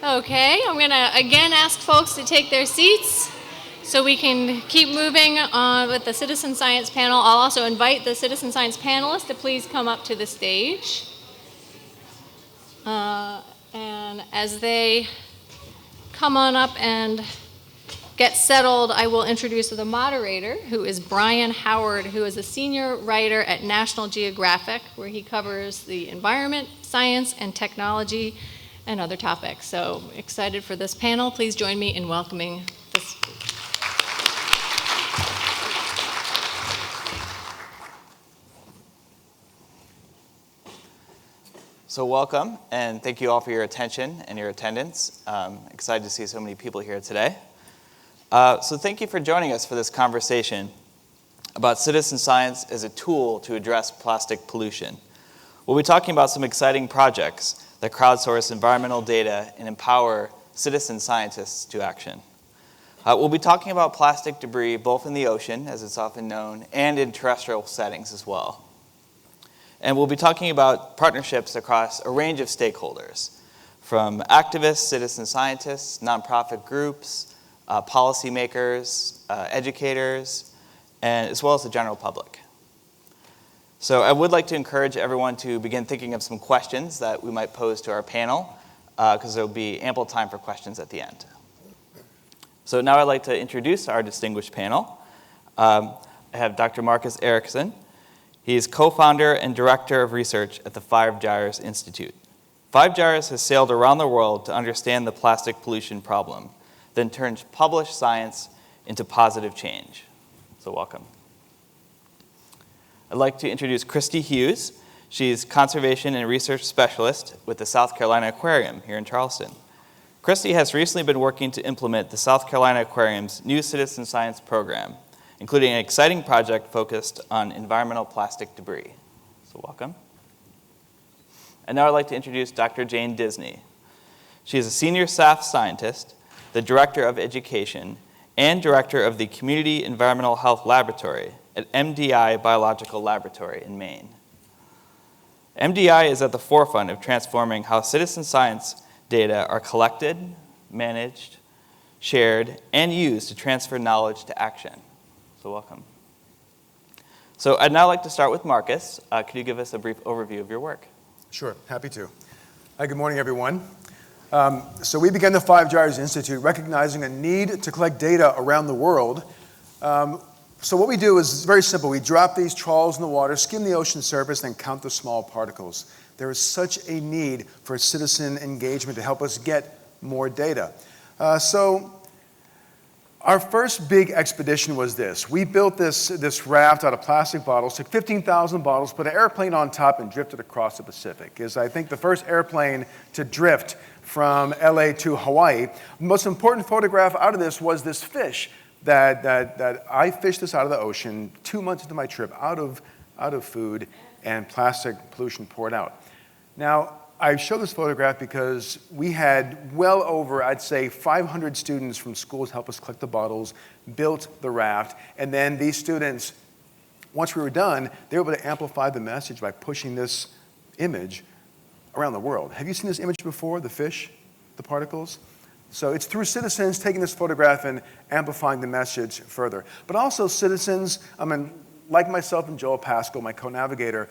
Okay, I'm going to again ask folks to take their seats so we can keep moving on with the citizen science panel. I'll also invite the citizen science panelists to please come up to the stage. And as they come on up and get settled, I will introduce the moderator, who is Brian Howard, who is a senior writer at National Geographic, where he covers the environment, science, and technology, and other topics. So excited for this panel. Please join me in welcoming this. So welcome, and thank you all for your attention and your attendance. Excited to see so many people here today. So thank you for joining us for this conversation about citizen science as a tool to address plastic pollution. We'll be talking about some exciting projects that crowdsource environmental data and empower citizen scientists to action. We'll be talking about plastic debris both in the ocean, as it's often known, and in terrestrial settings as well. And we'll be talking about partnerships across a range of stakeholders, from activists, citizen scientists, nonprofit groups, policymakers, educators, and as well as the general public. So I would like to encourage everyone to begin thinking of some questions that we might pose to our panel, because there will be ample time for questions at the end. So now I'd like to introduce our distinguished panel. I have Dr. Marcus Eriksen. He is co-founder and director of research at the Gyres Institute. Gyres has sailed around the world to understand the plastic pollution problem, then turns published science into positive change. So welcome. I'd like to introduce Christi Hughes. She's conservation and research specialist with the South Carolina Aquarium here in Charleston. Christi has recently been working to implement the South Carolina Aquarium's new citizen science program, including an exciting project focused on environmental plastic debris. So welcome. And now I'd like to introduce Dr. Jane Disney. She is a senior staff scientist, the Director of Education, and Director of the Community Environmental Health Laboratory at MDI Biological Laboratory in Maine. MDI is at the forefront of transforming how citizen science data are collected, managed, shared, and used to transfer knowledge to action. So welcome. So I'd now like to start with Marcus. Could you give us a brief overview of your work? Sure, happy to. Hi, good morning, everyone. So we began the Gyres Institute recognizing a need to collect data around the world. So what we do is very simple. We drop these trawls in the water, skim the ocean surface, and count the small particles. There is such a need for citizen engagement to help us get more data. So our first big expedition was this. We built this raft out of plastic bottles, took 15,000 bottles, put an airplane on top, and drifted across the Pacific. It's, I think, the first airplane to drift from LA to Hawaii. The most important photograph out of this was this fish that I fished this out of the ocean 2 months into my trip, out of food, and plastic pollution poured out. Now, I show this photograph because we had well over, I'd say, 500 students from schools help us collect the bottles, built the raft, and then these students, once we were done, they were able to amplify the message by pushing this image around the world. Have you seen this image before, the fish, the particles? So it's through citizens taking this photograph and amplifying the message further. But also citizens, like myself and Joel Pascal, my co-navigator,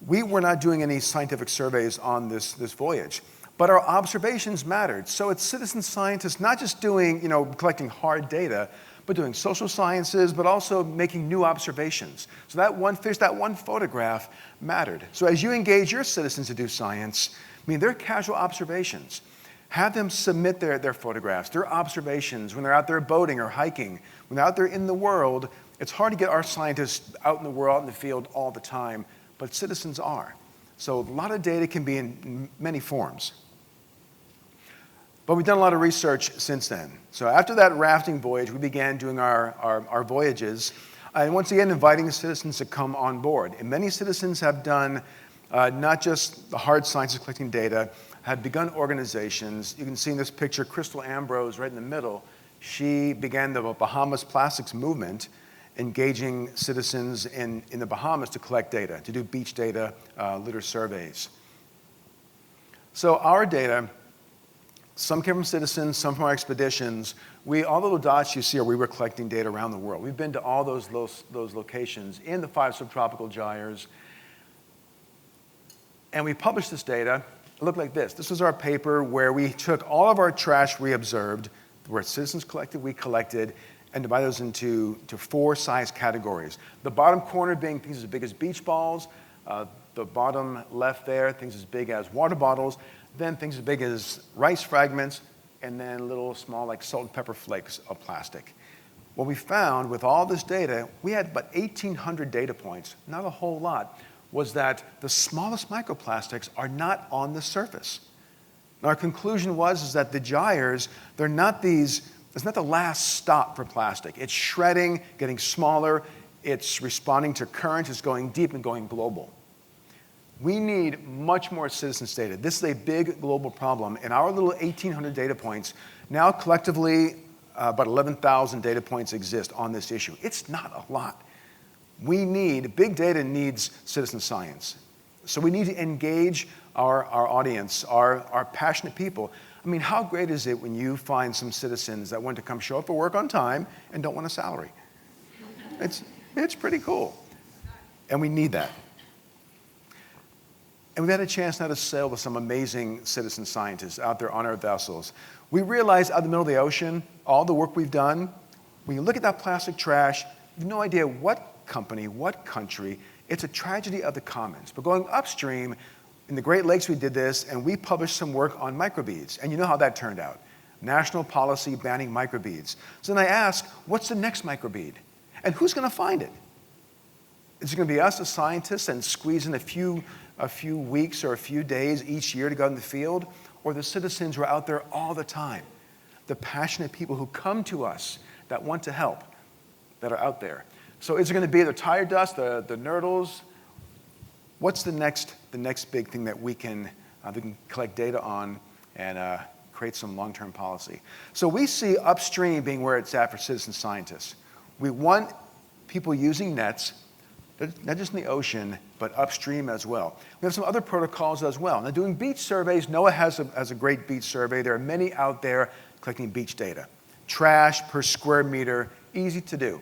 we were not doing any scientific surveys on this voyage, but our observations mattered. So it's citizen scientists not just doing, collecting hard data, but doing social sciences, but also making new observations. So that one fish, that one photograph mattered. So as you engage your citizens to do science, they're casual observations. Have them submit their photographs, their observations when they're out there boating or hiking. When they're out there in the world, it's hard to get our scientists out in the world, out in the field all the time, but citizens are. So a lot of data can be in many forms. But we've done a lot of research since then. So after that rafting voyage, we began doing our voyages, and once again inviting citizens to come on board. And many citizens have done not just the hard sciences collecting data, have begun organizations. You can see in this picture, Crystal Ambrose right in the middle. She began the Bahamas Plastics Movement, engaging citizens in the Bahamas to collect data, to do beach data, litter surveys. So our data Some came from citizens, some from our expeditions. All the little dots you see are we were collecting data around the world. We've been to all those locations in the 5 subtropical gyres. And we published this data. It looked like this. This was our paper where we took all of our trash we observed, where citizens collected, we collected, and divided those into 4 size categories. The bottom corner being things as big as beach balls, the bottom left there, things as big as water bottles, then things as big as rice fragments, and then little small like salt and pepper flakes of plastic. What we found with all this data, we had about 1,800 data points, not a whole lot, was that the smallest microplastics are not on the surface. And our conclusion is that the gyres, it's not the last stop for plastic. It's shredding, getting smaller, it's responding to current, it's going deep and going global. We need much more citizens data. This is a big global problem, and our little 1,800 data points, now collectively about 11,000 data points exist on this issue. It's not a lot. Big data needs citizen science. So we need to engage our audience, our passionate people. I mean, how great is it when you find some citizens that want to come show up for work on time and don't want a salary? It's pretty cool. And we need that. And we've had a chance now to sail with some amazing citizen scientists out there on our vessels. We realized out in the middle of the ocean, all the work we've done, when you look at that plastic trash, you have no idea what company, what country. It's a tragedy of the commons. But going upstream, in the Great Lakes we did this, and we published some work on microbeads. And you know how that turned out. National policy banning microbeads. So then I asked, what's the next microbead? And who's going to find it? Is it going to be us as scientists and squeeze in a few weeks or a few days each year to go in the field? Or the citizens who are out there all the time? The passionate people who come to us that want to help, that are out there. So is it going to be the tire dust, the nurdles? What's the next big thing that we can collect data on and create some long-term policy? So we see upstream being where it's at for citizen scientists. We want people using nets, not just in the ocean, but upstream as well. We have some other protocols as well. Now, doing beach surveys, NOAA has a great beach survey. There are many out there collecting beach data. Trash per square meter, easy to do.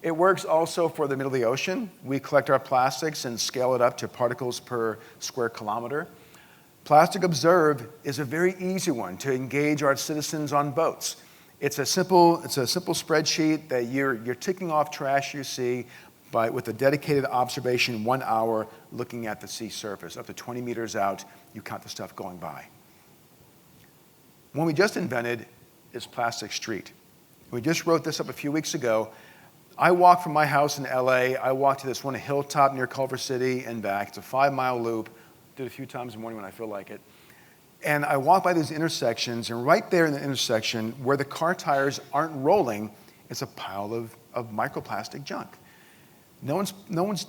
It works also for the middle of the ocean. We collect our plastics and scale it up to particles per square kilometer. Plastic Observe is a very easy one to engage our citizens on boats. It's a simple spreadsheet that you're ticking off trash you see with a dedicated observation 1 hour looking at the sea surface. Up to 20 meters out, you count the stuff going by. One we just invented is Plastic Street. We just wrote this up a few weeks ago. I walk from my house in LA, I walk to this one hilltop near Culver City and back. It's a 5-mile loop. Did it a few times in the morning when I feel like it. And I walk by these intersections, and right there in the intersection where the car tires aren't rolling, it's a pile of microplastic junk. No one's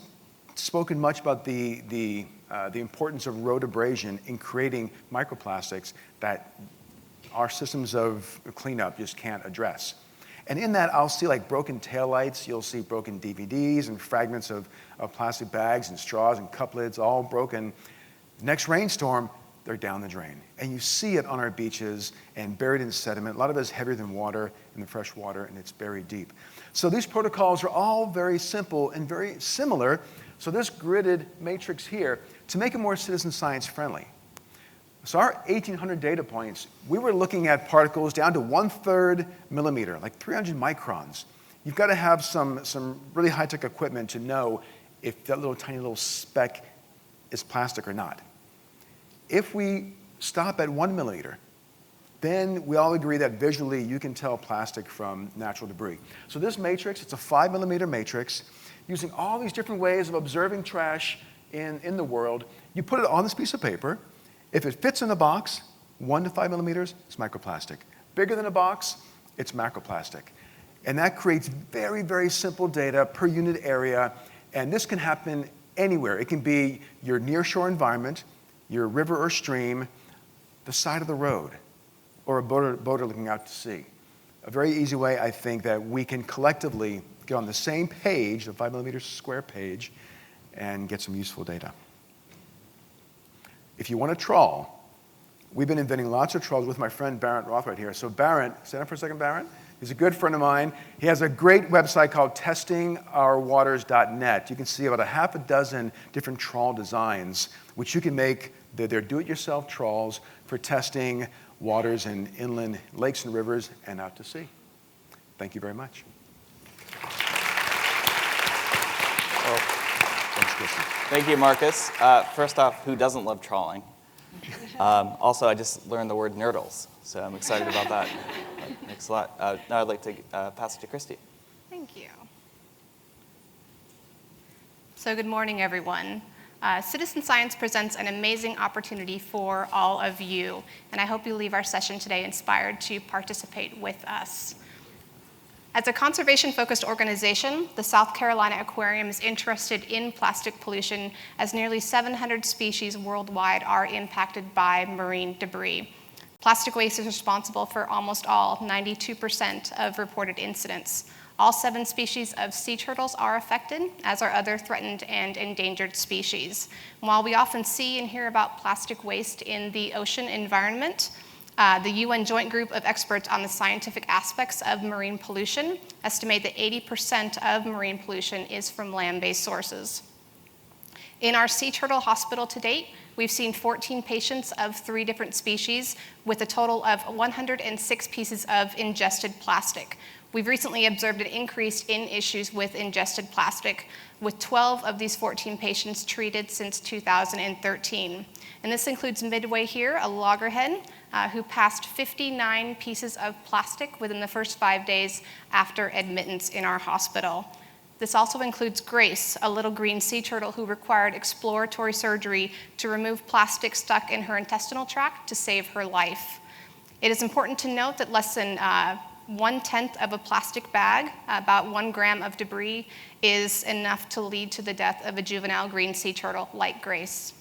spoken much about the importance of road abrasion in creating microplastics that our systems of cleanup just can't address. And in that, I'll see like broken taillights, you'll see broken DVDs and fragments of plastic bags and straws and cup lids, all broken. Next rainstorm, they're down the drain. And you see it on our beaches and buried in sediment. A lot of it is heavier than water in the fresh water, and it's buried deep. So these protocols are all very simple and very similar. So this gridded matrix here, to make it more citizen science friendly. So our 1,800 data points, we were looking at particles down to 1/3 millimeter, like 300 microns. You've got to have some really high-tech equipment to know if that tiny little speck is plastic or not. If we stop at 1 millimeter, then we all agree that visually you can tell plastic from natural debris. So this matrix, it's a 5 millimeter matrix, using all these different ways of observing trash in the world. You put it on this piece of paper. If it fits in the box, 1 to 5 millimeters, it's microplastic. Bigger than a box, it's macroplastic. And that creates very, very simple data per unit area. And this can happen anywhere. It can be your nearshore environment, your river or stream, the side of the road, or a boater looking out to sea. A very easy way, I think, that we can collectively get on the same page, the 5 millimeter square page, and get some useful data. If you want to trawl, we've been inventing lots of trawls with my friend Barrett Roth right here. So Barrett, stand up for a second, Barrett. He's a good friend of mine. He has a great website called testingourwaters.net. You can see about a half a dozen different trawl designs, which you can make. They're do-it-yourself trawls for testing waters in inland lakes and rivers and out to sea. Thank you very much. Well, thanks, Christi. thank you, Marcus. First off, who doesn't love trawling? Also, I just learned the word nurdles, so I'm excited about that. Thanks a lot. Now I'd like to pass it to Christi. Thank you. So good morning, everyone. Citizen Science presents an amazing opportunity for all of you, and I hope you leave our session today inspired to participate with us. As a conservation-focused organization, the South Carolina Aquarium is interested in plastic pollution, as nearly 700 species worldwide are impacted by marine debris. Plastic waste is responsible for almost all, 92% of reported incidents. All 7 species of sea turtles are affected, as are other threatened and endangered species. While we often see and hear about plastic waste in the ocean environment, the UN Joint Group of Experts on the Scientific Aspects of Marine Pollution estimate that 80% of marine pollution is from land-based sources. In our sea turtle hospital to date, we've seen 14 patients of 3 different species with a total of 106 pieces of ingested plastic. We've recently observed an increase in issues with ingested plastic, with 12 of these 14 patients treated since 2013. And this includes midway here, a loggerhead who passed 59 pieces of plastic within the first 5 days after admittance in our hospital. This also includes Grace, a little green sea turtle who required exploratory surgery to remove plastic stuck in her intestinal tract to save her life. It is important to note that less than 1/10 of a plastic bag, about 1 gram of debris, is enough to lead to the death of a juvenile green sea turtle like Grace.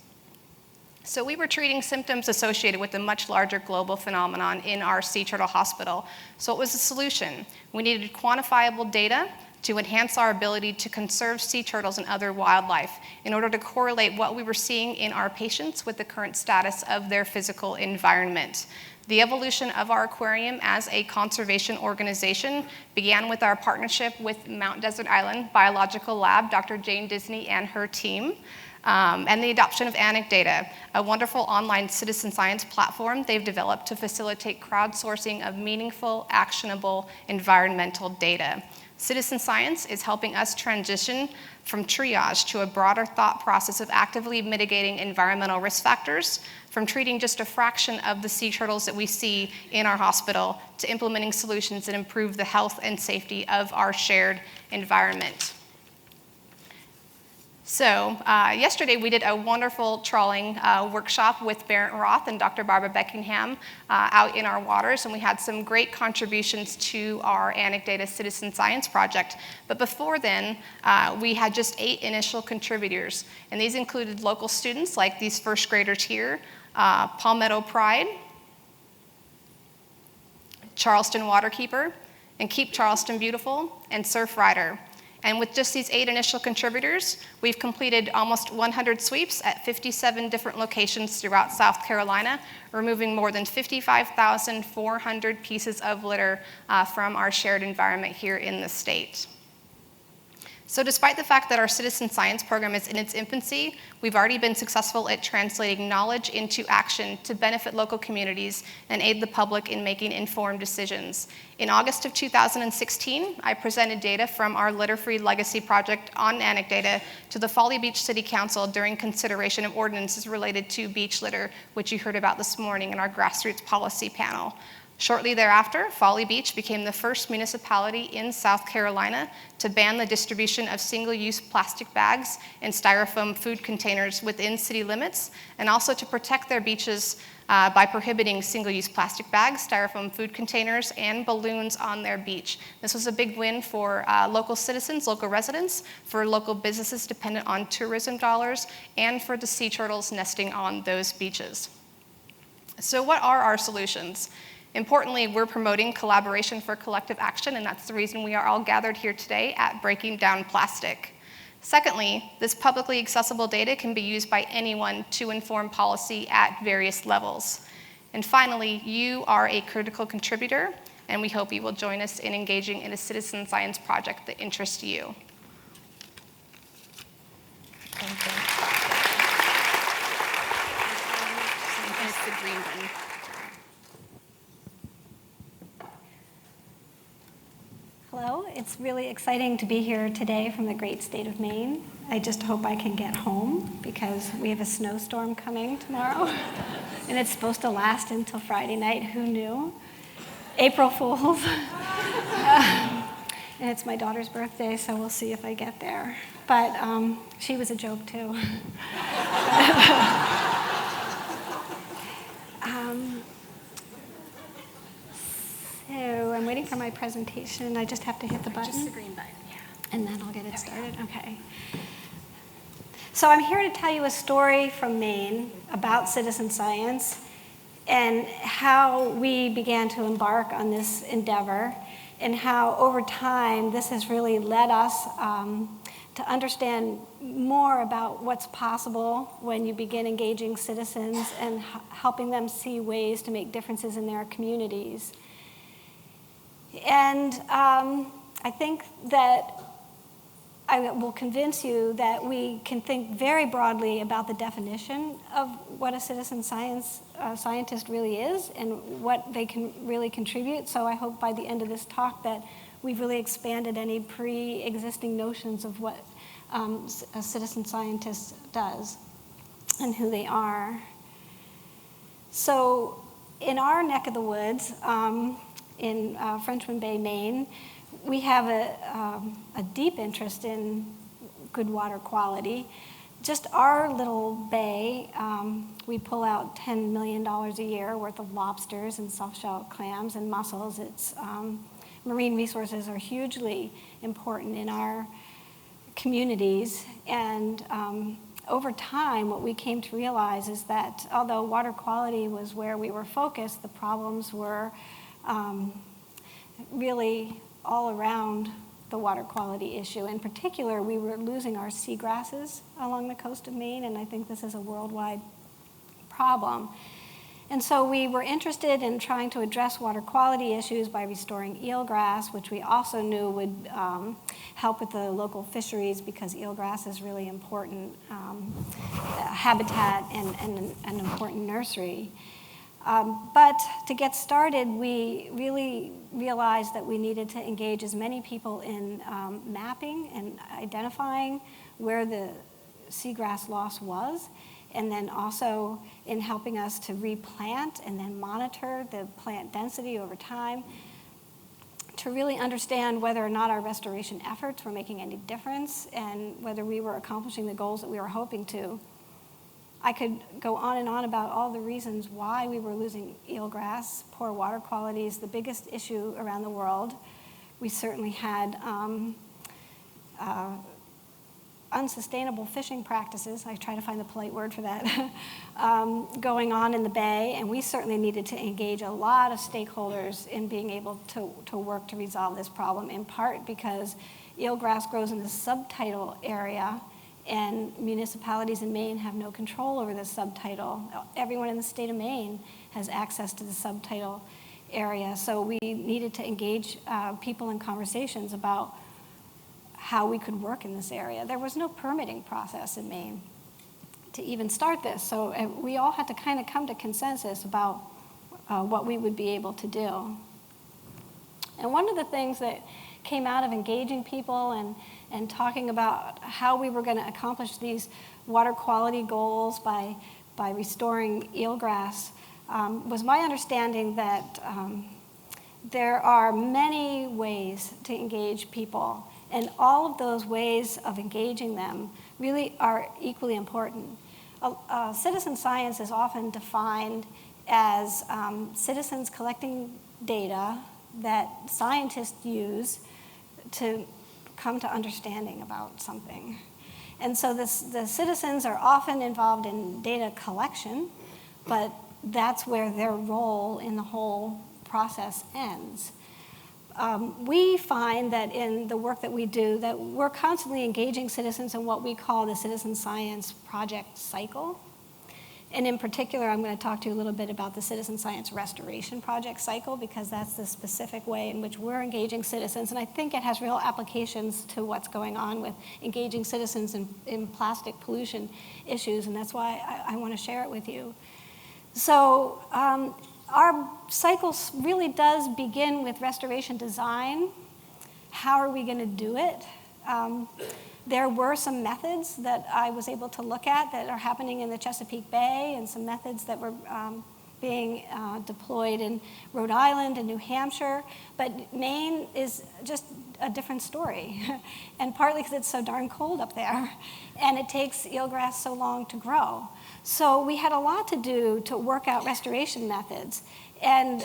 So we were treating symptoms associated with a much larger global phenomenon in our sea turtle hospital. So what was the solution? We needed quantifiable data to enhance our ability to conserve sea turtles and other wildlife in order to correlate what we were seeing in our patients with the current status of their physical environment. The evolution of our aquarium as a conservation organization began with our partnership with Mount Desert Island Biological Lab, Dr. Jane Disney and her team, and the adoption of Anecdata, a wonderful online citizen science platform they've developed to facilitate crowdsourcing of meaningful, actionable environmental data. Citizen science is helping us transition from triage to a broader thought process of actively mitigating environmental risk factors, from treating just a fraction of the sea turtles that we see in our hospital to implementing solutions that improve the health and safety of our shared environment. So yesterday we did a wonderful trawling workshop with Barrett Roth and Dr. Barbara Beckingham out in our waters, and we had some great contributions to our Anecdata Citizen Science project. But before then, we had just 8 initial contributors, and these included local students like these first graders here, Palmetto Pride, Charleston Waterkeeper, and Keep Charleston Beautiful, and Surf Rider. And with just these 8 initial contributors, we've completed almost 100 sweeps at 57 different locations throughout South Carolina, removing more than 55,400 pieces of litter from our shared environment here in the state. So despite the fact that our citizen science program is in its infancy, we've already been successful at translating knowledge into action to benefit local communities and aid the public in making informed decisions. In August of 2016, I presented data from our Litter-Free Legacy project on Anecdata to the Folly Beach City Council during consideration of ordinances related to beach litter, which you heard about this morning in our grassroots policy panel. Shortly thereafter, Folly Beach became the first municipality in South Carolina to ban the distribution of single-use plastic bags and styrofoam food containers within city limits, and also to protect their beaches by prohibiting single-use plastic bags, styrofoam food containers, and balloons on their beach. This was a big win for local citizens, local residents, for local businesses dependent on tourism dollars, and for the sea turtles nesting on those beaches. So what are our solutions? Importantly, we're promoting collaboration for collective action, and that's the reason we are all gathered here today at Breaking Down Plastic. Secondly, this publicly accessible data can be used by anyone to inform policy at various levels. And finally, you are a critical contributor, and we hope you will join us in engaging in a citizen science project that interests you. Thank you. And it's the green button. Hello, it's really exciting to be here today from the great state of Maine. I just hope I can get home because we have a snowstorm coming tomorrow and it's supposed to last until Friday night. Who knew? April Fools. And it's my daughter's birthday, so we'll see if I get there. But she was a joke too. So I'm waiting for my presentation. I just have to hit the button. Just the green button, yeah. And then I'll get it started. Okay. So I'm here to tell you a story from Maine about citizen science and how we began to embark on this endeavor and how over time this has really led us to understand more about what's possible when you begin engaging citizens and helping them see ways to make differences in their communities. And I think that I will convince you that we can think very broadly about the definition of what a citizen scientist really is and what they can really contribute. So I hope by the end of this talk that we've really expanded any pre-existing notions of what a citizen scientist does and who they are. So in our neck of the woods, in Frenchman Bay, Maine, we have a deep interest in good water quality. Just our little bay, we pull out $10 million a year worth of lobsters and soft-shell clams and mussels. Marine resources are hugely important in our communities. And over time, what we came to realize is that although water quality was where we were focused, the problems were really all around the water quality issue. In particular, we were losing our seagrasses along the coast of Maine, and I think this is a worldwide problem. And so we were interested in trying to address water quality issues by restoring eelgrass, which we also knew would help with the local fisheries because eelgrass is really important habitat and an important nursery. But to get started, we really realized that we needed to engage as many people in mapping and identifying where the seagrass loss was, and then also in helping us to replant and then monitor the plant density over time to really understand whether or not our restoration efforts were making any difference and whether we were accomplishing the goals that we were hoping to. I could go on and on about all the reasons why we were losing eelgrass. Poor water quality is the biggest issue around the world. We certainly had unsustainable fishing practices, I try to find the polite word for that, going on in the bay, and we certainly needed to engage a lot of stakeholders in being able to work to resolve this problem, in part because eelgrass grows in the subtidal area, and municipalities in Maine have no control over the subtidal. Everyone in the state of Maine has access to the subtidal area, so we needed to engage people in conversations about how we could work in this area. There was no permitting process in Maine to even start this, so we all had to kind of come to consensus about what we would be able to do. And one of the things that came out of engaging people and talking about how we were going to accomplish these water quality goals by restoring eelgrass was my understanding that there are many ways to engage people, and all of those ways of engaging them really are equally important. Citizen science is often defined as citizens collecting data that scientists use to come to understanding about something. And so the citizens are often involved in data collection, but that's where their role in the whole process ends. We find that in the work that we do, that we're constantly engaging citizens in what we call the citizen science project cycle. And in particular, I'm going to talk to you a little bit about the citizen science restoration project cycle, because that's the specific way in which we're engaging citizens. And I think it has real applications to what's going on with engaging citizens in plastic pollution issues. And that's why I want to share it with you. So our cycle really does begin with restoration design. How are we going to do it? There were some methods that I was able to look at that are happening in the Chesapeake Bay, and some methods that were being deployed in Rhode Island and New Hampshire. But Maine is just a different story, and partly because it's so darn cold up there, and it takes eelgrass so long to grow. So we had a lot to do to work out restoration methods, and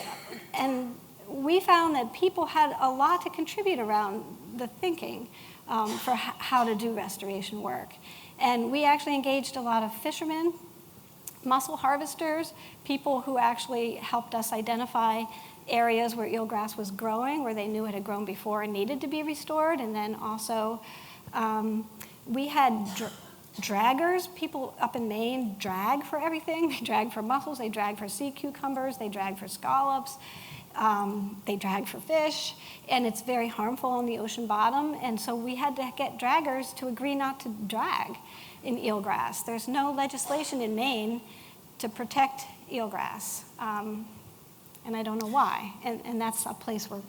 we found that people had a lot to contribute around the thinking for how to do restoration work. And we actually engaged a lot of fishermen, mussel harvesters, people who actually helped us identify areas where eelgrass was growing, where they knew it had grown before and needed to be restored. And then also we had draggers. People up in Maine drag for everything. They drag for mussels, they drag for sea cucumbers, they drag for scallops. They drag for fish, and it's very harmful on the ocean bottom. And so we had to get draggers to agree not to drag in eelgrass. There's no legislation in Maine to protect eelgrass, and I don't know why. And that's a place we're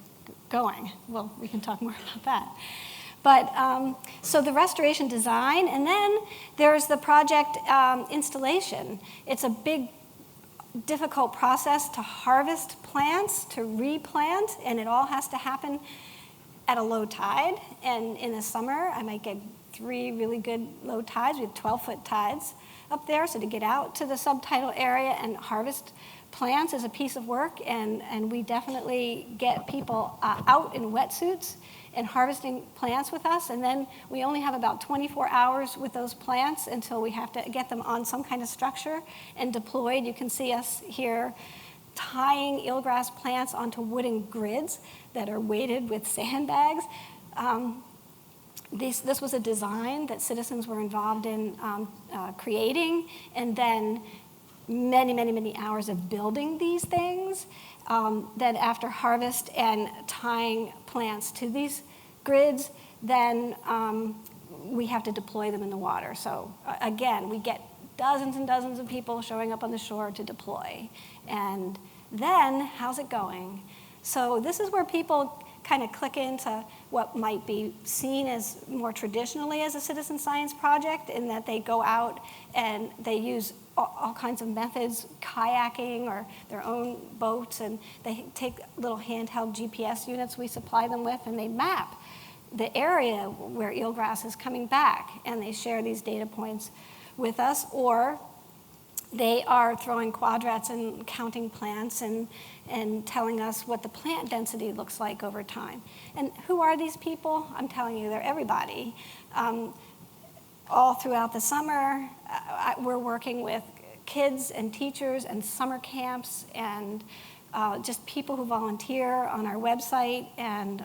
going. Well, we can talk more about that. But so the restoration design, and then there's the project installation. It's a big, difficult process to harvest plants, to replant, and it all has to happen at a low tide. And in the summer, I might get 3 really good low tides. We have 12-foot tides up there, so to get out to the subtidal area and harvest plants is a piece of work, and we definitely get people out in wetsuits and harvesting plants with us. And then we only have about 24 hours with those plants until we have to get them on some kind of structure and deployed. You can see us here tying eelgrass plants onto wooden grids that are weighted with sandbags. This was a design that citizens were involved in creating, and then many, many, many hours of building these things. Then after harvest and tying plants to these grids, then we have to deploy them in the water. So again, we get dozens and dozens of people showing up on the shore to deploy. And then, how's it going? So this is where people kind of click into what might be seen as more traditionally as a citizen science project, in that they go out and they use all kinds of methods, kayaking or their own boats, and they take little handheld GPS units we supply them with, and they map the area where eelgrass is coming back, and they share these data points with us. Or they are throwing quadrats and counting plants and telling us what the plant density looks like over time. And who are these people? I'm telling you, they're everybody. All throughout the summer, we're working with kids and teachers and summer camps and just people who volunteer on our website. And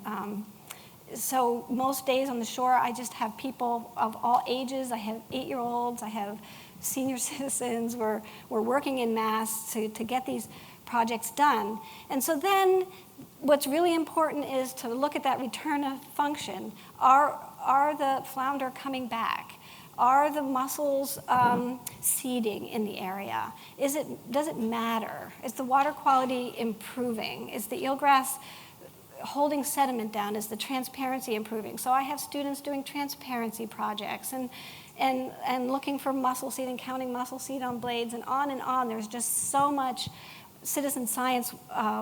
so most days on the shore, I just have people of all ages. I have 8-year-olds, I have senior citizens. We're working in mass to get these projects done. And so then what's really important is to look at that return of function. Are the flounder coming back? Are the mussels seeding in the area? Does it matter? Is the water quality improving? Is the eelgrass holding sediment down? Is the transparency improving? So I have students doing transparency projects and looking for mussel seed and counting mussel seed on blades, and on and on. There's just so much citizen science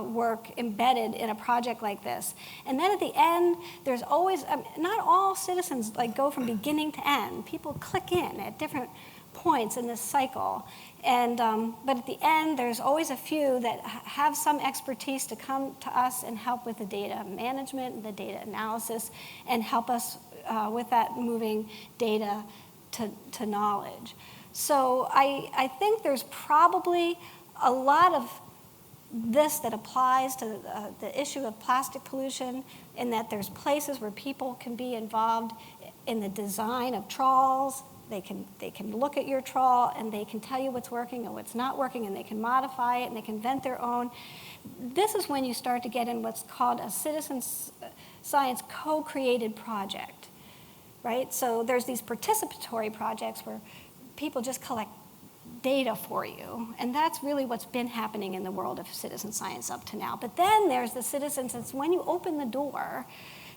work embedded in a project like this. And then at the end, there's always, not all citizens go from beginning to end. People click in at different points in this cycle. And, but at the end, there's always a few that have some expertise to come to us and help with the data management and the data analysis, and help us with that moving data to knowledge. So I think there's probably a lot of this that applies to the issue of plastic pollution, in that there's places where people can be involved in the design of trawls, They can look at your trawl and they can tell you what's working and what's not working, and they can modify it and they can invent their own. This is when you start to get in what's called a citizen science co-created project, right? So there's these participatory projects where people just collect data for you, and that's really what's been happening in the world of citizen science up to now. But then there's the citizens, it's when you open the door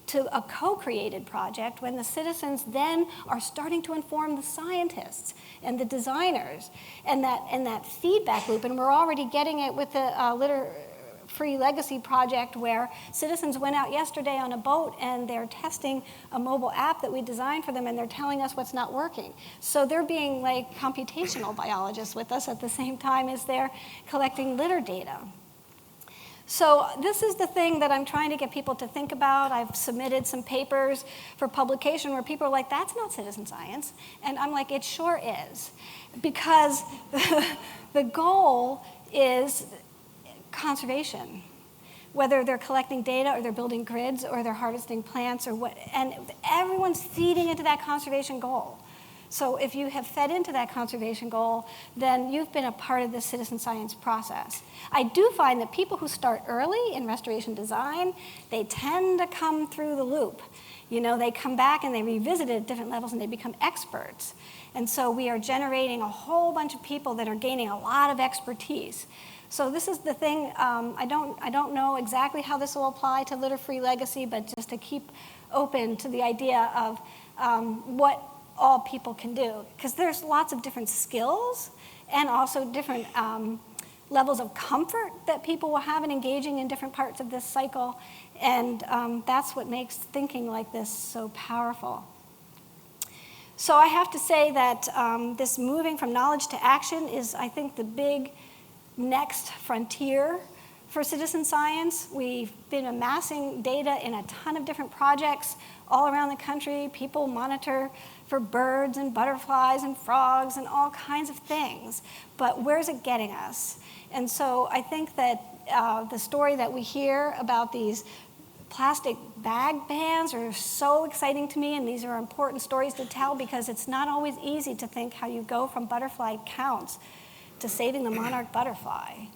to a co-created project, when the citizens then are starting to inform the scientists and the designers, and that feedback loop, and we're already getting it with the Litter-Free Legacy project, where citizens went out yesterday on a boat and they're testing a mobile app that we designed for them, and they're telling us what's not working. So they're being like computational biologists with us at the same time as they're collecting litter data. So this is the thing that I'm trying to get people to think about. I've submitted some papers for publication where people are like, that's not citizen science. And I'm like, it sure is. Because the goal is conservation. Whether they're collecting data or they're building grids or they're harvesting plants or what, and everyone's feeding into that conservation goal. So if you have fed into that conservation goal, then you've been a part of the citizen science process. I do find that people who start early in restoration design, they tend to come through the loop. You know, they come back and they revisit it at different levels and they become experts. And so we are generating a whole bunch of people that are gaining a lot of expertise. So this is the thing, I don't know exactly how this will apply to Litter-Free Legacy, but just to keep open to the idea of what all people can do, because there's lots of different skills and also different levels of comfort that people will have in engaging in different parts of this cycle, and that's what makes thinking like this so powerful. So I have to say that this moving from knowledge to action is, I think, the big next frontier for citizen science. We've been amassing data in a ton of different projects all around the country. People monitor for birds and butterflies and frogs and all kinds of things. But where's it getting us? And so I think that the story that we hear about these plastic bag bans are so exciting to me, and these are important stories to tell, because it's not always easy to think how you go from butterfly counts to saving the monarch butterfly.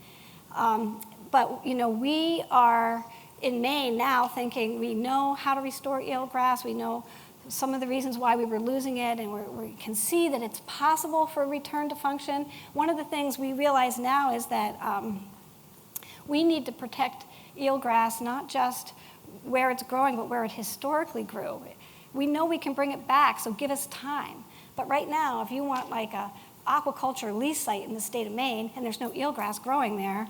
But you know, we are in Maine now thinking we know how to restore eelgrass, we know some of the reasons why we were losing it, and we can see that it's possible for a return to function. One of the things we realize now is that we need to protect eelgrass not just where it's growing, but where it historically grew. We know we can bring it back, so give us time. But right now, if you want like a aquaculture lease site in the state of Maine and there's no eelgrass growing there,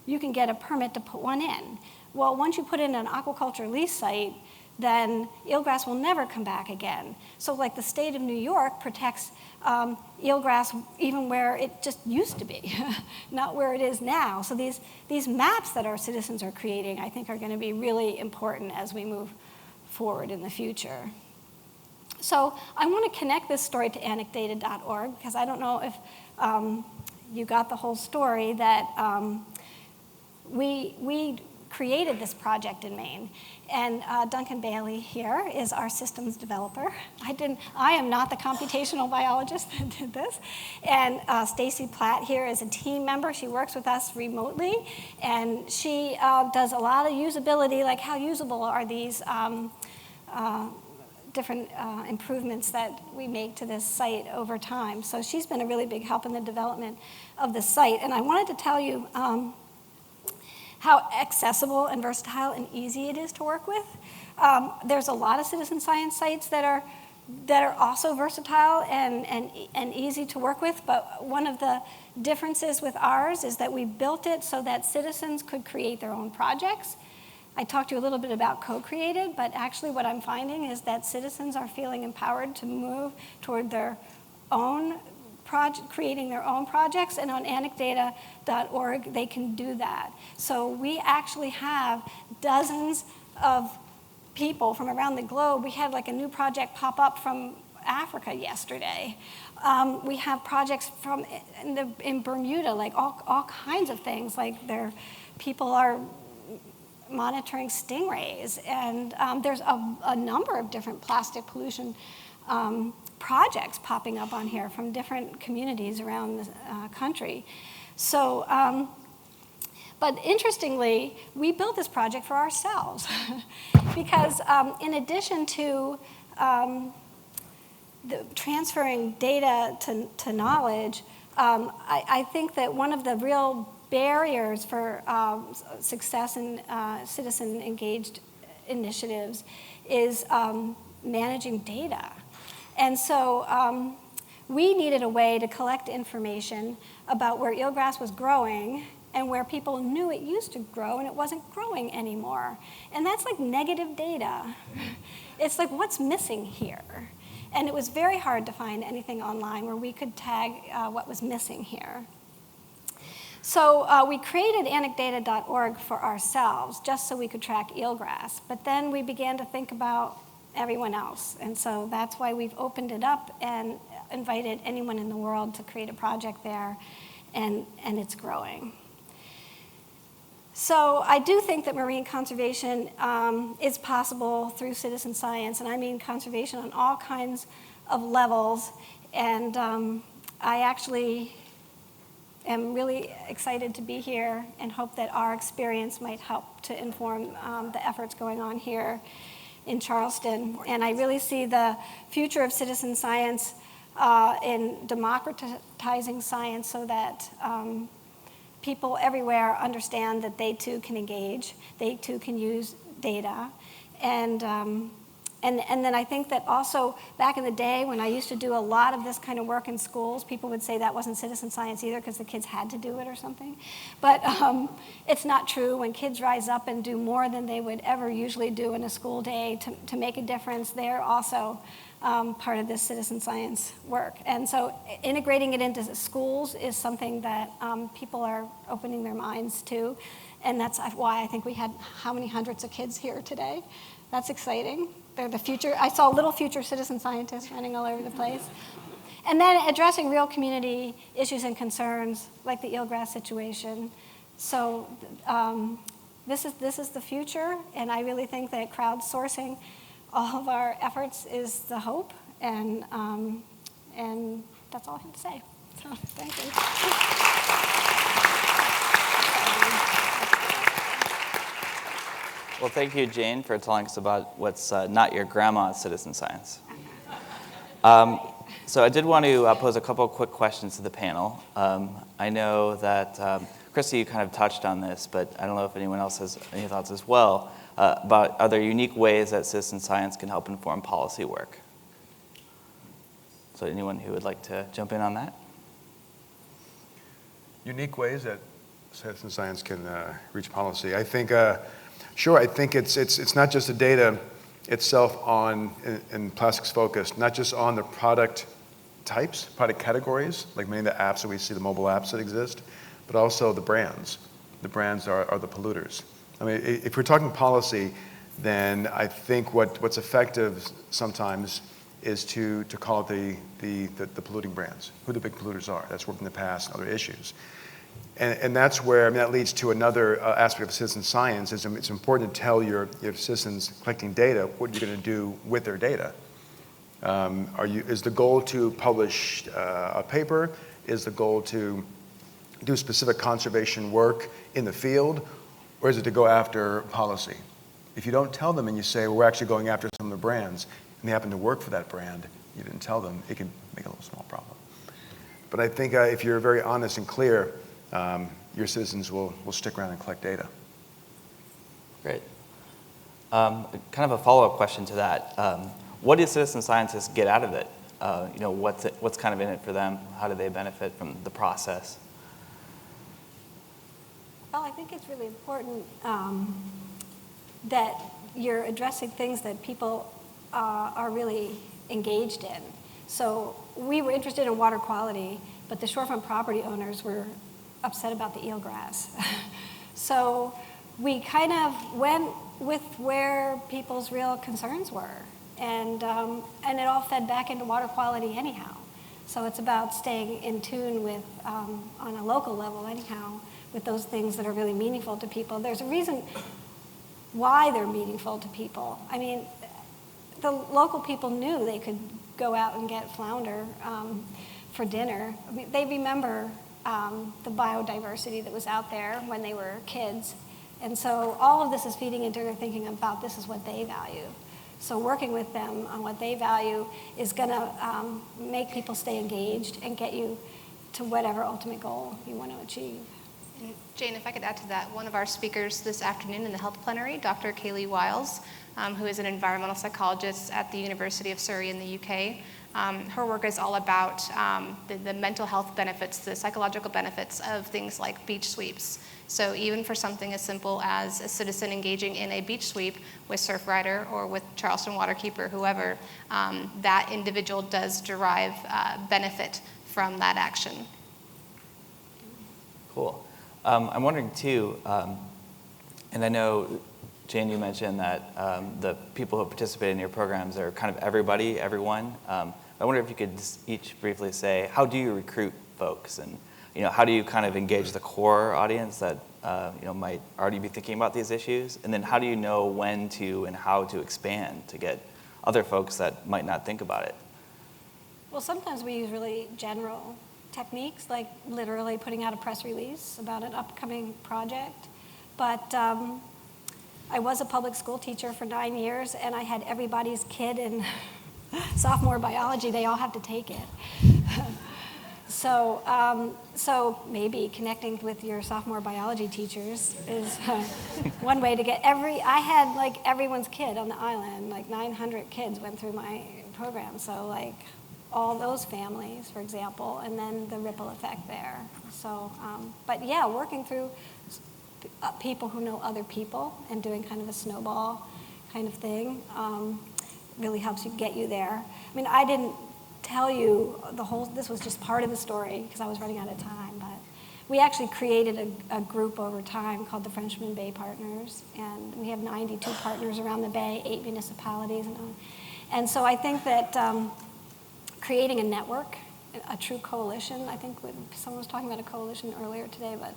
you can get a permit to put one in. Well, once you put in an aquaculture lease site, then eelgrass will never come back again. So like the state of New York protects eelgrass even where it just used to be, not where it is now. So these maps that our citizens are creating, I think, are going to be really important as we move forward in the future. So I want to connect this story to anecdata.org, because I don't know if you got the whole story, that we created this project in Maine. And Duncan Bailey here is our systems developer. I am not the computational biologist that did this. And Stacy Platt here is a team member. She works with us remotely. And she does a lot of usability, like how usable are these different improvements that we make to this site over time. So she's been a really big help in the development of the site. And I wanted to tell you how accessible and versatile and easy it is to work with. There's a lot of citizen science sites that are also versatile and easy to work with, but one of the differences with ours is that we built it so that citizens could create their own projects. I talked to you a little bit about co-created, but actually what I'm finding is that citizens are feeling empowered to move toward their own creating their own projects, and on anecdata.org they can do that. So we actually have dozens of people from around the globe. We had like a new project pop up from Africa yesterday. We have projects from in Bermuda, like all kinds of things, like people are monitoring stingrays, and there's a number of different plastic pollution projects popping up on here from different communities around the country. So, but interestingly, we built this project for ourselves because in addition to transferring data to knowledge, I think that one of the real barriers for success in citizen-engaged initiatives is managing data. And so we needed a way to collect information about where eelgrass was growing and where people knew it used to grow and it wasn't growing anymore. And that's like negative data. It's like, what's missing here? And it was very hard to find anything online where we could tag what was missing here. So we created anecdata.org for ourselves just so we could track eelgrass. But then we began to think about everyone else. And so that's why we've opened it up and invited anyone in the world to create a project there, and it's growing. So I do think that marine conservation is possible through citizen science, and I mean conservation on all kinds of levels. And I actually am really excited to be here and hope that our experience might help to inform the efforts going on here in Charleston. And I really see the future of citizen science in democratizing science so that people everywhere understand that they too can engage, they too can use data. And then I think that also back in the day when I used to do a lot of this kind of work in schools, people would say that wasn't citizen science either because the kids had to do it or something. But it's not true. When kids rise up and do more than they would ever usually do in a school day to make a difference, they're also part of this citizen science work. And so integrating it into schools is something that people are opening their minds to. And that's why I think we had how many hundreds of kids here today. That's exciting. They're the future. I saw little future citizen scientists running all over the place. And then addressing real community issues and concerns like the eelgrass situation. So this is the future, and I really think that crowdsourcing all of our efforts is the hope, and that's all I have to say. So thank you. Well, thank you, Jane, for telling us about what's not your grandma's citizen science. So I did want to pose a couple of quick questions to the panel. I know that, Christi, you kind of touched on this, but I don't know if anyone else has any thoughts as well about are there unique ways that citizen science can help inform policy work? So anyone who would like to jump in on that? Unique ways that citizen science can reach policy. I think, sure, I think it's not just the data itself and plastics focused, not just on the product types, product categories, like many of the apps that we see, the mobile apps that exist, but also the brands. The brands are the polluters. I mean, if we're talking policy, then I think what's effective sometimes is to call it the polluting brands, who the big polluters are. That's worked in the past and other issues. And that's where, I mean, that leads to another aspect of citizen science. It's important to tell your citizens collecting data what you're going to do with their data. Is the goal to publish a paper? Is the goal to do specific conservation work in the field? Or is it to go after policy? If you don't tell them and you say, well, we're actually going after some of the brands, and they happen to work for that brand, you didn't tell them, it can make a little small problem. But I think if you're very honest and clear, your citizens will stick around and collect data. Great. Kind of a follow-up question to that. What do citizen scientists get out of it? What's kind of in it for them? How do they benefit from the process? Well, I think it's really important that you're addressing things that people are really engaged in. So we were interested in water quality, but the shorefront property owners were upset about the eelgrass. So we kind of went with where people's real concerns were. And it all fed back into water quality anyhow. So it's about staying in tune with, on a local level anyhow, with those things that are really meaningful to people. There's a reason why they're meaningful to people. I mean, the local people knew they could go out and get flounder for dinner. I mean, they remember the biodiversity that was out there when they were kids. And so all of this is feeding into their thinking about this is what they value. So working with them on what they value is going to make people stay engaged and get you to whatever ultimate goal you want to achieve. And Jane, if I could add to that, one of our speakers this afternoon in the health plenary, Dr. Kaylee Wiles, who is an environmental psychologist at the University of Surrey in the UK, her work is all about the mental health benefits, the psychological benefits of things like beach sweeps. So even for something as simple as a citizen engaging in a beach sweep with Surfrider or with Charleston Waterkeeper, whoever, that individual does derive benefit from that action. Cool. I'm wondering too, and I know, Jane, you mentioned that the people who participate in your programs are kind of everybody, everyone. I wonder if you could just each briefly say, how do you recruit folks? And how do you kind of engage the core audience that might already be thinking about these issues? And then how do you know when to and how to expand to get other folks that might not think about it? Well, sometimes we use really general techniques, like literally putting out a press release about an upcoming project. But I was a public school teacher for 9 years, and I had everybody's kid in sophomore biology. They all have to take it. So maybe connecting with your sophomore biology teachers is one way to get I had like everyone's kid on the island, like 900 kids went through my program. So like all those families, for example, and then the ripple effect there. So, but yeah, working through people who know other people and doing kind of a snowball kind of thing really helps get you there. I mean, I didn't tell you this was just part of the story because I was running out of time, but we actually created a group over time called the Frenchman Bay Partners, and we have 92 partners around the Bay, 8 municipalities. And so I think that creating a network, a true coalition, I think someone was talking about a coalition earlier today, but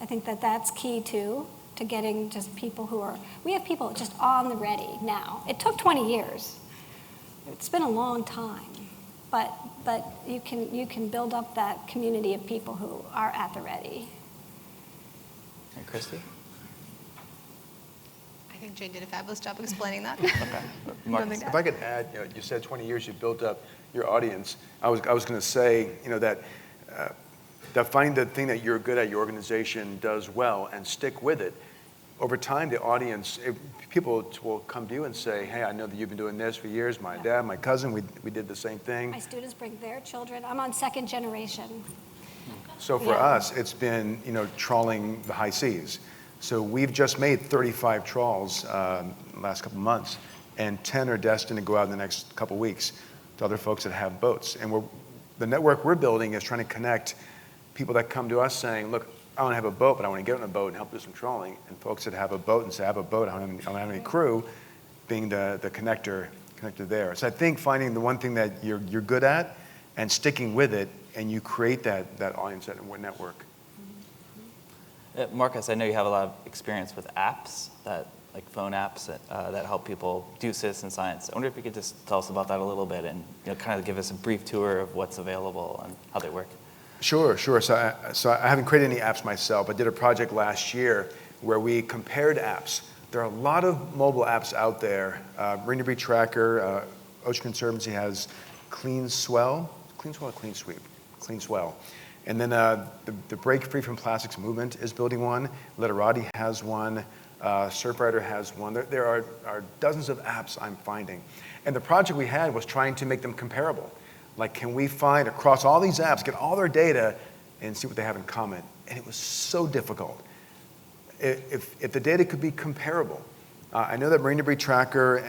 I think that that's key too, to getting just people we have people just on the ready now. It took 20 years. It's been a long time, but you can build up that community of people who are at the ready. And Christi? I think Jane did a fabulous job explaining that. Okay. Mark, if I could add, you said 20 years you built up your audience. I was going to say, that finding the thing that you're good at, your organization does well, and stick with it. Over time, the audience, people will come to you and say, hey, I know that you've been doing this for years. My dad, my cousin, we did the same thing. My students bring their children. I'm on second generation. So for us, it's been, trawling the high seas. So we've just made 35 trawls last couple months, and 10 are destined to go out in the next couple weeks to other folks that have boats. And the network we're building is trying to connect people that come to us saying, look, I want to have a boat, but I want to get on a boat and help do some trawling. And folks that have a boat and say, I have a boat, I don't have any crew, being the connector there. So I think finding the one thing that you're good at and sticking with it, and you create that audience, that network. Marcus, I know you have a lot of experience with apps, like phone apps that help people do citizen science. I wonder if you could just tell us about that a little bit and kind of give us a brief tour of what's available and how they work. Sure. So I haven't created any apps myself. I did a project last year where we compared apps. There are a lot of mobile apps out there. Marine Debris Tracker, Ocean Conservancy has Clean Swell or Clean Sweep? Clean Swell. And then the Break Free from Plastics movement is building one. Literati has one. Surfrider has one. There are dozens of apps I'm finding. And the project we had was trying to make them comparable. Like, can we find across all these apps, get all their data, and see what they have in common? And it was so difficult. If the data could be comparable. I know that Marine Debris Tracker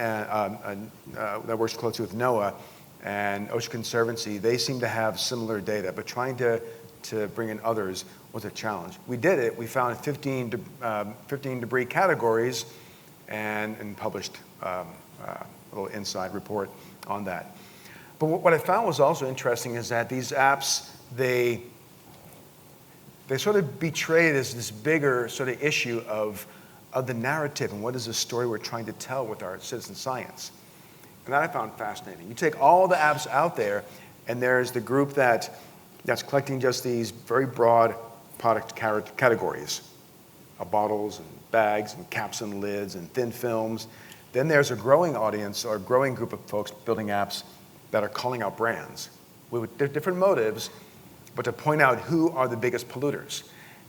that works closely with NOAA and Ocean Conservancy, they seem to have similar data, but trying to bring in others was a challenge. We did it. We found 15 debris categories and published a little inside report on that. But what I found was also interesting is that these apps, they sort of betray this bigger sort of issue of the narrative and what is the story we're trying to tell with our citizen science. And that I found fascinating. You take all the apps out there, and there's the group that's collecting just these very broad product categories, bottles and bags and caps and lids and thin films. Then there's a growing audience or a growing group of folks building apps that are calling out brands with different motives, but to point out who are the biggest polluters.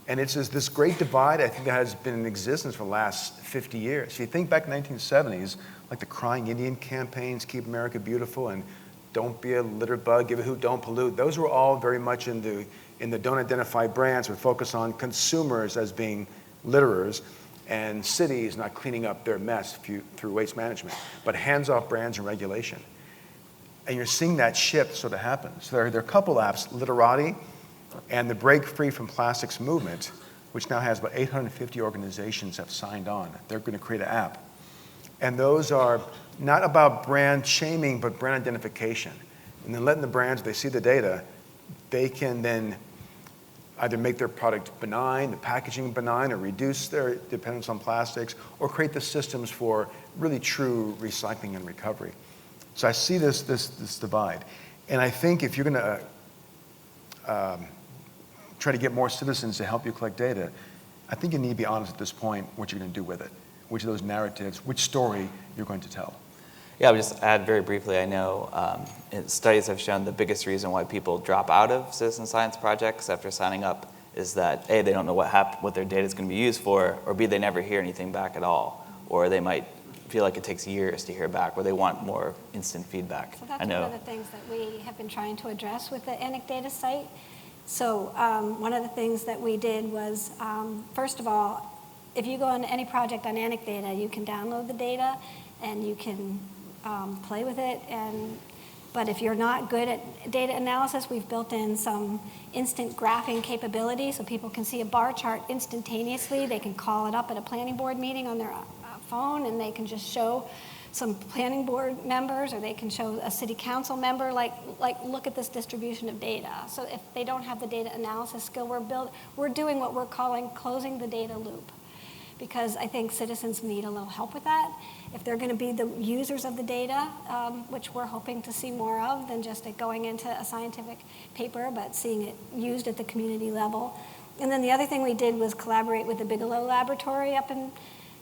And it's this great divide, I think, that has been in existence for the last 50 years. If you think back in the 1970s, like the Crying Indian campaigns, Keep America Beautiful, and Don't Be a Litter Bug, Give a Hoot, Don't Pollute, those were all very much in the don't identify brands, but focus on consumers as being litterers, and cities not cleaning up their mess through waste management, but hands-off brands and regulation. And you're seeing that shift sort of happen. So there are a couple apps, Literati and the Break Free from Plastics movement, which now has about 850 organizations have signed on. They're going to create an app. And those are not about brand shaming, but brand identification. And then letting the brands, if they see the data, they can then either make their product benign, the packaging benign, or reduce their dependence on plastics, or create the systems for really true recycling and recovery. So I see this divide. And I think if you're going to try to get more citizens to help you collect data, I think you need to be honest at this point what you're going to do with it, which of those narratives, which story you're going to tell. Yeah, I'll just add very briefly, I know studies have shown the biggest reason why people drop out of citizen science projects after signing up is that A, they don't know what their data is going to be used for, or B, they never hear anything back at all, or they might feel like it takes years to hear back, or they want more instant feedback. So that's one of the things that we have been trying to address with the Anecdata site. So one of the things that we did was, first of all, if you go on any project on Anecdata, you can download the data and you can play with it. But if you're not good at data analysis, we've built in some instant graphing capability so people can see a bar chart instantaneously. They can call it up at a planning board meeting on their phone, and they can just show some planning board members, or they can show a city council member, like look at this distribution of data. So if they don't have the data analysis skill, we're doing what we're calling closing the data loop, because I think citizens need a little help with that. If they're going to be the users of the data, which we're hoping to see more of than just it going into a scientific paper, but seeing it used at the community level. And then the other thing we did was collaborate with the Bigelow Laboratory up in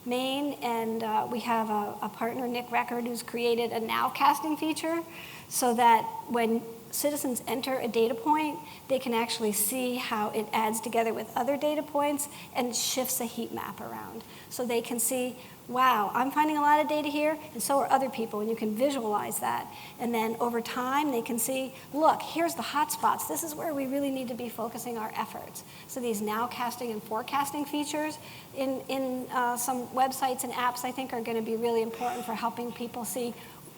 Maine, and we have a partner, Nick Record, who's created a nowcasting feature so that when citizens enter a data point, they can actually see how it adds together with other data points and shifts a heat map around. So they can see, wow, I'm finding a lot of data here, and so are other people, and you can visualize that. And then over time, they can see, look, here's the hot spots. This is where we really need to be focusing our efforts. So these nowcasting and forecasting features in some websites and apps, I think, are going to be really important for helping people see,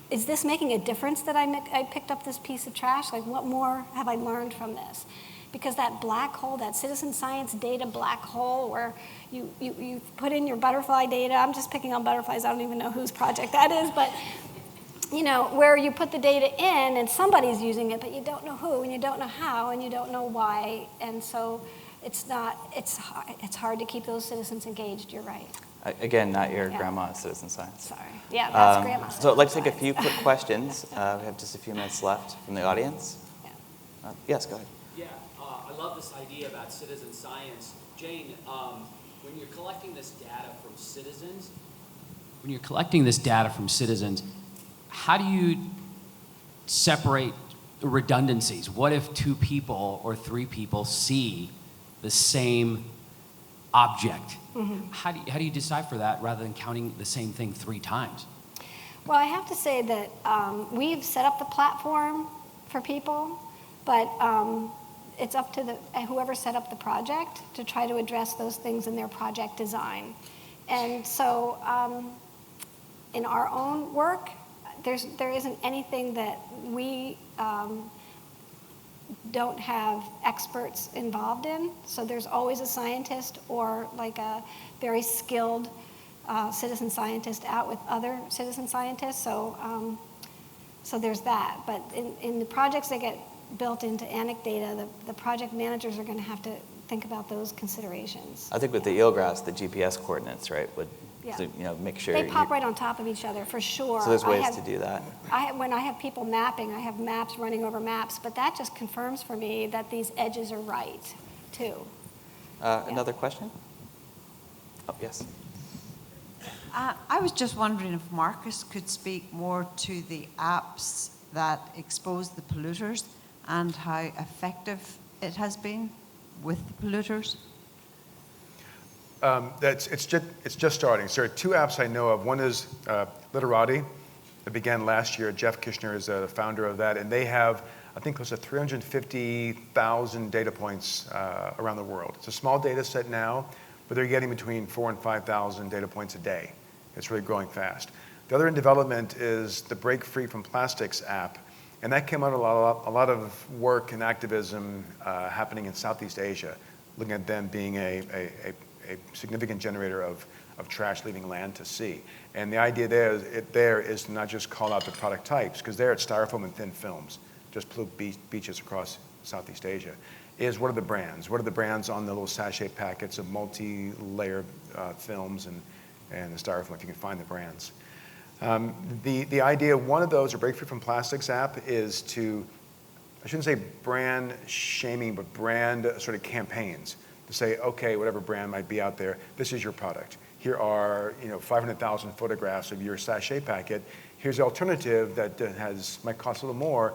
is this making a difference that I picked up this piece of trash? Like, what more have I learned from this? Because that black hole, that citizen science data black hole, where you put in your butterfly data, I'm just picking on butterflies, I don't even know whose project that is, but where you put the data in and somebody's using it, but you don't know who, and you don't know how, and you don't know why, and so it's hard to keep those citizens engaged, you're right. Again, not your grandma citizen science. Sorry. Yeah, that's grandma. So I'd like to take a few quick questions. We have just a few minutes left from the audience. Yeah. Yes, go ahead. Yeah, I love this idea about citizen science. Jane, when you're collecting this data from citizens, how do you separate the redundancies? What if 2 people or 3 people see the same object? Mm-hmm. How do you decipher that rather than counting the same thing 3 times? Well, I have to say that we've set up the platform for people, but it's up to whoever set up the project to try to address those things in their project design. And so in our own work, there isn't anything that we don't have experts involved in. So there's always a scientist or like a very skilled citizen scientist out with other citizen scientists. So there's that. But in the projects that get built into Anecdata, the project managers are going to have to think about those considerations. I think with the eelgrass, the GPS coordinates, right, would Yeah. to make sure. They pop right on top of each other, for sure. So there's ways I have, to do that. When I have people mapping, I have maps running over maps, but that just confirms for me that these edges are right, too. Another question? Oh, yes. I was just wondering if Marcus could speak more to the apps that expose the polluters and how effective it has been with the polluters. It's just starting. So there are two apps I know of. One is Literati. It began last year. Jeff Kishner is the founder of that, and they have, I think, close to 350,000 data points around the world. It's a small data set now, but they're getting between 4,000 and 5,000 data points a day. It's really growing fast. The other in development is the Break Free from Plastics app, and that came out of a lot of work and activism happening in Southeast Asia, looking at them being a significant generator of trash leaving land to sea. And the idea there is to not just call out the product types, because there it's styrofoam and thin films, just pollute beaches across Southeast Asia, is what are the brands? What are the brands on the little sachet packets of multi-layer films and the styrofoam, if you can find the brands. The idea, one of those, or Break Free from Plastics app, is to, I shouldn't say brand shaming, but brand sort of campaigns. To say, okay, whatever brand might be out there, this is your product. Here are 500,000 photographs of your sachet packet. Here's the alternative that might cost a little more.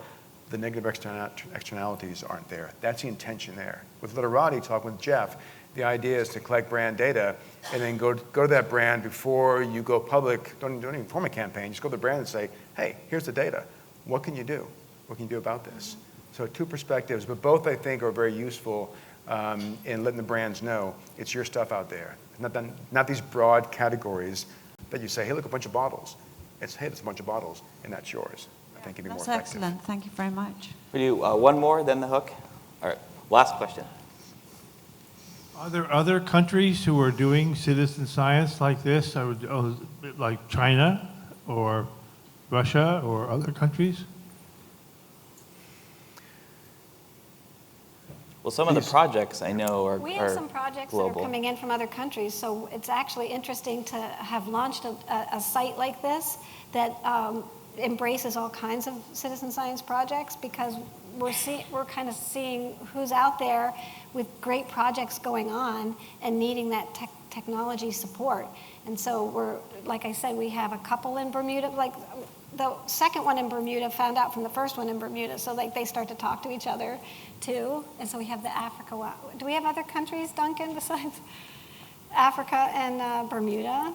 The negative externalities aren't there. That's the intention there. With Literati, talking with Jeff, the idea is to collect brand data and then go to that brand before you go public. Don't even form a campaign. Just go to the brand and say, hey, here's the data. What can you do? What can you do about this? So two perspectives, but both I think are very useful in letting the brands know it's your stuff out there. Not these broad categories that you say, hey, look, a bunch of bottles. It's, hey, there's a bunch of bottles, and that's yours. I think it'd be more effective. That's excellent. Thank you very much. We do one more, then the hook. All right, last question. Are there other countries who are doing citizen science like this, like China or Russia or other countries? Well, some of the projects I know are global. We have some projects that are coming in from other countries, so it's actually interesting to have launched a site like this that embraces all kinds of citizen science projects, because we're kind of seeing who's out there with great projects going on and needing that technology support. And so we're, like I said, we have a couple in Bermuda, like the second one in Bermuda found out from the first one in Bermuda, so like they start to talk to each other too. And so we have the Africa one. Do we have other countries, Duncan, besides Africa and Bermuda?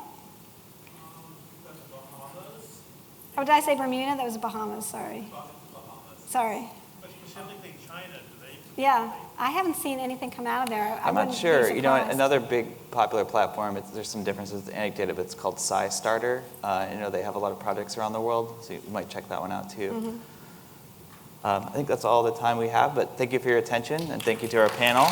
Oh, did I say Bermuda? That was Bahamas, sorry. Sorry. But specifically China, do they? Yeah, I haven't seen anything come out of there. I'm not sure. Another big popular platform, there's some differences with Anecdata, but it's called SciStarter. They have a lot of projects around the world, so you might check that one out too. Mm-hmm. I think that's all the time we have, but thank you for your attention, and thank you to our panel.